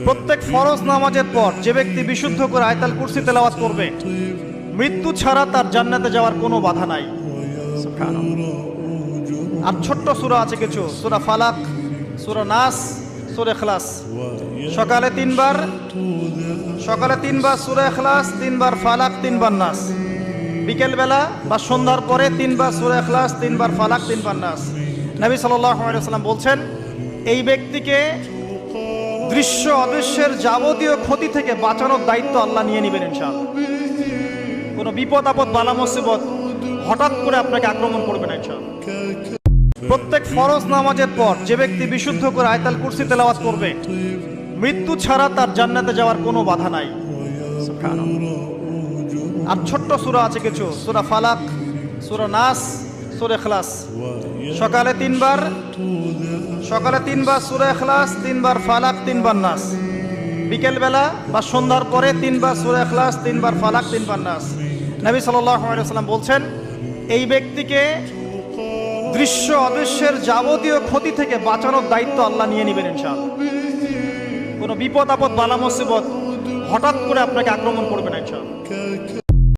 প্রত্যেক ফরজ নামাজের পর যে ব্যক্তি বিশুদ্ধ করে আয়াতুল কুরসি তেলাওয়াত করবে, মৃত্যু ছাড়া তার জান্নাতে যাওয়ার কোনো বাধা নাই। সুবহানাল্লাহ। আর ছোট্ট সূরা আছে কিছু, সূরা ফালাক, সূরা নাস, সূরা ইখলাস। সকালে তিনবার সূরা ইখলাস, তিনবার ফালাক, তিনবার নাস। বিকেল বেলা বা সন্ধ্যার পরে তিনবার সূরা ইখলাস, তিনবার ফালাক, তিনবার নাস। নবী সাল্লাল্লাহু আলাইহি ওয়াসাল্লাম বলছেন, এই ব্যক্তিকে দৃশ্য অদৃশ্যের যাবতীয় ক্ষতি থেকে বাঁচানোর দায়িত্ব আল্লাহ নিয়ে নেবেন ইনশাআল্লাহ। কোনো বিপদ আপদ বালা মুসিবত হঠাৎ করে আপনাকে আক্রমণ করবে না ইনশাআল্লাহ। প্রত্যেক ফরজ নামাজের পর যে ব্যক্তি বিশুদ্ধ করে আয়াতুল কুরসি তেলাওয়াত করবে, মৃত্যু ছাড়া তার জান্নাতে যাওয়ার কোনো বাধা নাই। সুবহানাল্লাহ। আর ছোট্ট সূরা আছে কিছু, সূরা ফালাক, সূরা নাস, সূরা ইখলাস। সকালে তিনবার সূরা ইখলাস, তিনবার ফালাক, তিনবার নাস। বিকেল বেলা বা সন্ধ্যার পরে তিনবার সূরা ইখলাস, তিনবার ফালাক, তিনবার নাস। নবী সাল্লাল্লাহু আলাইহি ওয়াসাল্লাম বলছেন, এই ব্যক্তিকে দৃশ্য অদৃশ্যের যাবতীয় ক্ষতি থেকে বাঁচানোর দায়িত্ব আল্লাহ নিয়ে নেবেন ইনশাআল্লাহ। কোনো বিপদ আপদ বালা মুসিবত হঠাৎ করে আপনাকে আক্রমণ করবে না ইনশাআল্লাহ।